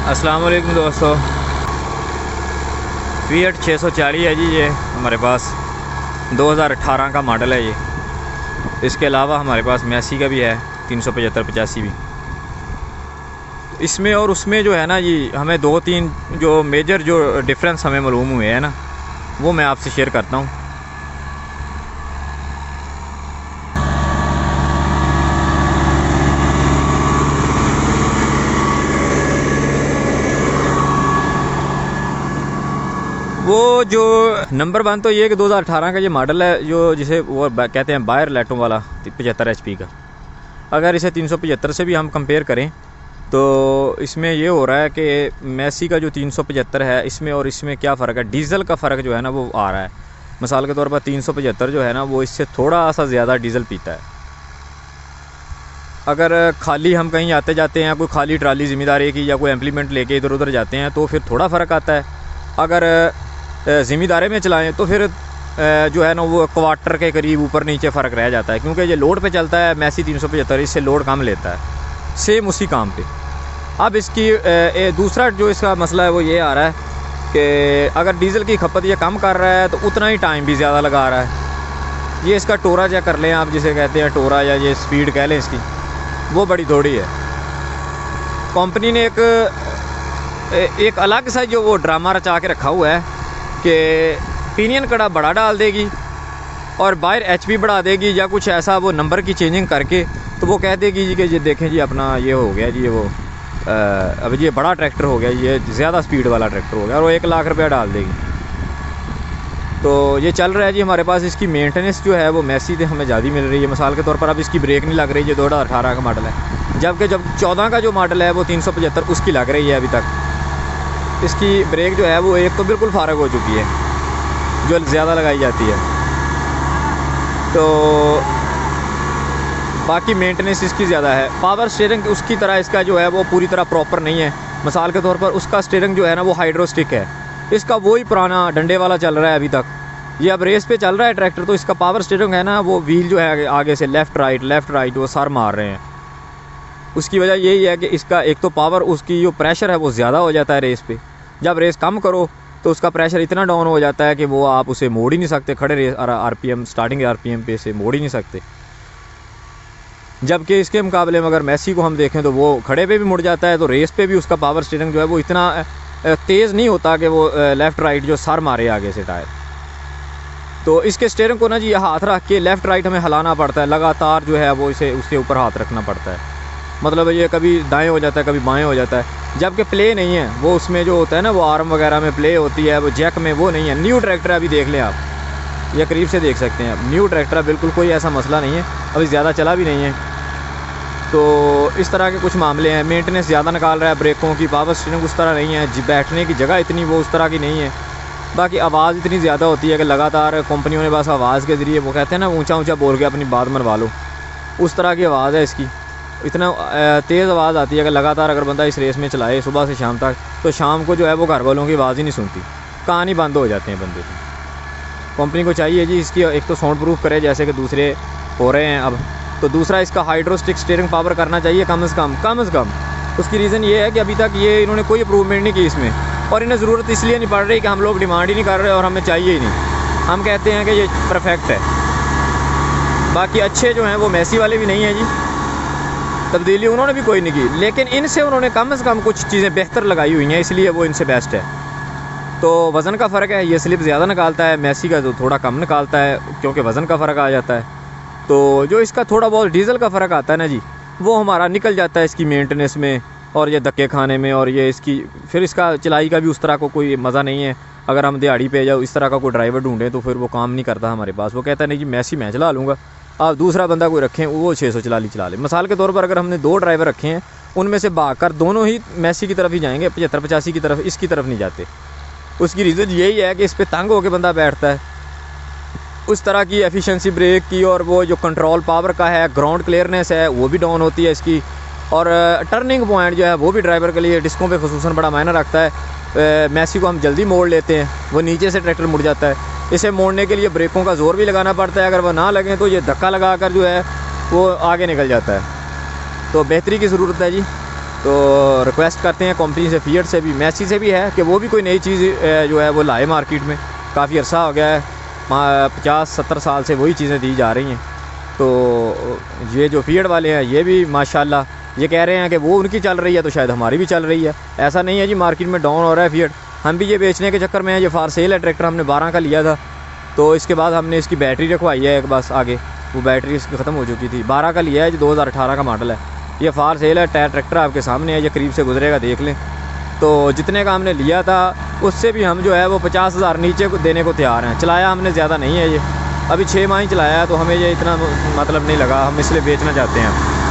अस्सलाम वालेकुम दोस्तों। Fiat 640 है जी, ये हमारे पास 2018 का मॉडल है ये। इसके अलावा हमारे पास मैसी का भी है 375-85 भी। इसमें और उसमें जो है ना जी, हमें दो तीन जो मेजर जो डिफरेंस हमें मालूम हुए हैं ना, वो मैं आपसे शेयर करता हूँ। वो जो नंबर 1 तो ये कि 2018 का ये मॉडल है, जो जिसे वो कहते हैं बायर लाइटों वाला 75 HP का। अगर इसे 375 से भी हम कंपेयर करें तो इसमें ये हो रहा है कि मैसी का जो 375 है इसमें और इसमें क्या फ़र्क है, डीज़ल का फ़र्क जो है ना वो आ रहा है। मिसाल के तौर पर 375 जो है ना वो इससे थोड़ा सा ज़्यादा डीज़ल पीता है। अगर खाली हम कहीं आते जाते हैं, कोई खाली ट्राली ज़िम्मेदारी की या कोई इम्प्लीमेंट लेके इधर उधर जाते हैं तो फिर थोड़ा फ़र्क आता है। अगर ज़िम्मेदारी में चलाएं तो फिर जो है ना वो क्वार्टर के करीब ऊपर नीचे फ़र्क रह जाता है, क्योंकि ये लोड पे चलता है। मैसी 375 इससे लोड कम लेता है, सेम उसी काम पे। अब इसकी दूसरा जो इसका मसला है वो ये आ रहा है कि अगर डीज़ल की खपत ये कम कर रहा है तो उतना ही टाइम भी ज़्यादा लगा रहा है। ये इसका टोरा चेक कर लें आप, जिसे कहते हैं टोरा या ये स्पीड कह लें इसकी, वो बड़ी थोड़ी है। कंपनी ने एक अलग सा जो वो ड्रामा रचा के रखा हुआ है कि पिनियन कड़ा बड़ा डाल देगी और बाहर HP बढ़ा देगी या कुछ ऐसा, वो नंबर की चेंजिंग करके तो वो कह देगी जी कि ये देखें जी अपना ये हो गया जी, वो अब ये बड़ा ट्रैक्टर हो गया, ये ज़्यादा स्पीड वाला ट्रैक्टर हो गया, और वो 1 लाख रुपया डाल देगी। तो ये चल रहा है जी हमारे पास। इसकी मेंटेनेंस जो है वो मैसी से हमें ज़्यादा मिल रही है। मिसाल के तौर पर अब इसकी ब्रेक नहीं लग रही है, 2018 का मॉडल है, जबकि जब 14 का जो मॉडल है वो 375 उसकी लग रही है। अभी तक इसकी ब्रेक जो है वो एक तो बिल्कुल फारग हो चुकी है, जो ज़्यादा लगाई जाती है। तो बाकी मेंटेनेंस इसकी ज़्यादा है। पावर स्टीयरिंग उसकी तरह इसका जो है वो पूरी तरह प्रॉपर नहीं है। मिसाल के तौर पर उसका स्टीयरिंग जो है ना वो हाइड्रोस्टिक है, इसका वही पुराना डंडे वाला चल रहा है अभी तक। ये अब रेस पे चल रहा है ट्रैक्टर, तो इसका पावर स्टीयरिंग है ना, वो व्हील जो है आगे से लेफ़्ट राइट वो सर मार रहे हैं। उसकी वजह यही है कि इसका एक तो पावर, उसकी जो प्रेशर है वो ज़्यादा हो जाता है रेस पे। जब रेस कम करो तो उसका प्रेशर इतना डाउन हो जाता है कि वो आप उसे मोड़ ही नहीं सकते, खड़े रेस RPM स्टार्टिंग RPM पे से मोड़ ही नहीं सकते। जबकि इसके मुकाबले में अगर मैसी को हम देखें तो वो खड़े पे भी मुड़ जाता है, तो रेस पे भी उसका पावर स्टीयरिंग जो है वो इतना तेज़ नहीं होता कि वो लेफ़्ट राइट जो सर मारे आगे से टायर। तो इसके स्टीयरिंग को ना जी हाथ रख के लेफ़्ट राइट हमें हिलाना पड़ता है लगातार, जो है वो इसे उसके ऊपर हाथ रखना पड़ता है। मतलब ये कभी दाएं हो जाता है कभी बाएं हो जाता है। जबकि प्ले नहीं है वो, उसमें जो होता है ना वो आर्म वगैरह में प्ले होती है, वो जैक में वो नहीं है। न्यू ट्रैक्टर अभी देख लें आप, ये करीब से देख सकते हैं। न्यू ट्रैक्टर बिल्कुल कोई ऐसा मसला नहीं है, अभी ज़्यादा चला भी नहीं है। तो इस तरह के कुछ मामले हैं। मेंटेनेंस ज़्यादा निकाल रहा है ब्रेकों की, पावर स्टीयरिंग उस तरह नहीं है, बैठने की जगह इतनी वो उस तरह की नहीं है। बाकी आवाज़ इतनी ज़्यादा होती है कि लगातार कंपनियों ने बस आवाज़ के ज़रिए, वो कहते हैं ना ऊंचा ऊंचा बोल के अपनी बात मनवा लो, उस तरह की आवाज़ है इसकी। इतना तेज़ आवाज़ आती है कि लगातार अगर बंदा इस रेस में चलाए सुबह से शाम तक, तो शाम को जो है वो घर वालों की आवाज़ ही नहीं सुनती, कान ही बंद हो जाते हैं बंदे के। कंपनी को चाहिए जी इसकी एक तो साउंड प्रूफ करे जैसे कि दूसरे हो रहे हैं अब, तो दूसरा इसका हाइड्रोस्टिक स्टीयरिंग पावर करना चाहिए कम से कम। उसकी रीज़न ये है कि अभी तक ये इन्होंने कोई इम्प्रूवमेंट नहीं की इसमें, और इन्हें ज़रूरत इसलिए नहीं पड़ रही कि हम लोग डिमांड ही नहीं कर रहे और हमें चाहिए ही नहीं। हम कहते हैं कि ये परफेक्ट है। बाकी अच्छे जो हैं वो मैसी वाले भी नहीं हैं जी, तब्दीली उन्होंने भी कोई नहीं की, लेकिन इनसे उन्होंने कम से कम कुछ चीज़ें बेहतर लगाई हुई हैं, इसलिए वो इनसे बेस्ट है। तो वज़न का फ़र्क है, ये स्लिप ज़्यादा निकालता है, मैसी का तो थोड़ा कम निकालता है क्योंकि वज़न का फ़र्क आ जाता है। तो जो इसका थोड़ा बहुत डीज़ल का फ़र्क आता है ना जी, वो हमारा निकल जाता है इसकी मेंटेनेंस में और ये धक्के खाने में, और ये इसकी फिर इसका चलाई का भी उस तरह को कोई मज़ा नहीं है। अगर हम दिहाड़ी पे या इस तरह का कोई ड्राइवर ढूंढें तो फिर वो काम नहीं करता हमारे पास। वो कहता है नहीं जी मैसी मैं चला लूँगा, आप दूसरा बंदा कोई रखें वो 640 चला ले। मिसाल के तौर पर अगर हमने 2 ड्राइवर रखे हैं, उनमें से भागकर दोनों ही मैसी की तरफ ही जाएंगे, 75-85 की तरफ, इसकी तरफ नहीं जाते। उसकी रीज़न यही है कि इस पर तंग होकर बंदा बैठता है। उस तरह की एफिशिएंसी ब्रेक की और वो जो कंट्रोल पावर का है, ग्राउंड क्लियरनेस है, वो भी डाउन होती है इसकी। और टर्निंग पॉइंट जो है वो भी ड्राइवर के लिए डिस्कों पे खुसूसन बड़ा मायना रखता है। मैसी को हम जल्दी मोड़ लेते हैं, वो नीचे से ट्रैक्टर मुड़ जाता है। इसे मोड़ने के लिए ब्रेकों का ज़ोर भी लगाना पड़ता है, अगर वह ना लगें तो ये धक्का लगा कर जो है वो आगे निकल जाता है। तो बेहतरी की ज़रूरत है जी। तो रिक्वेस्ट करते हैं कंपनी से, फिएट से भी, मैसी से भी है कि वो भी कोई नई चीज़ जो है वो लाए मार्केट में। काफ़ी अर्सा हो गया है, 50-70 साल से वही चीज़ें दी जा रही हैं। तो ये जो फिएट वाले हैं ये भी माशाल्लाह ये कह रहे हैं कि वो उनकी चल रही है तो शायद हमारी भी चल रही है। ऐसा नहीं है जी मार्केट में डाउन हो रहा है फिएट, हम भी ये बेचने के चक्कर में है। ये फार सेल है ट्रैक्टर, हमने 12 का लिया था, तो इसके बाद हमने इसकी बैटरी रखवाई है एक बस आगे, वो बैटरी इसकी ख़त्म हो चुकी थी। 12 का लिया है जो 2018 का मॉडल है। ये फार सेल है, टायर ट्रैक्टर आपके सामने है, ये करीब से गुजरेगा देख लें। तो जितने का हमने लिया था उससे भी हम जो है वो 50,000 नीचे देने को तैयार हैं। चलाया हमने ज़्यादा नहीं है, ये अभी 6 माह ही चलाया है, तो हमें ये इतना मतलब नहीं लगा, हम इसलिए बेचना चाहते हैं।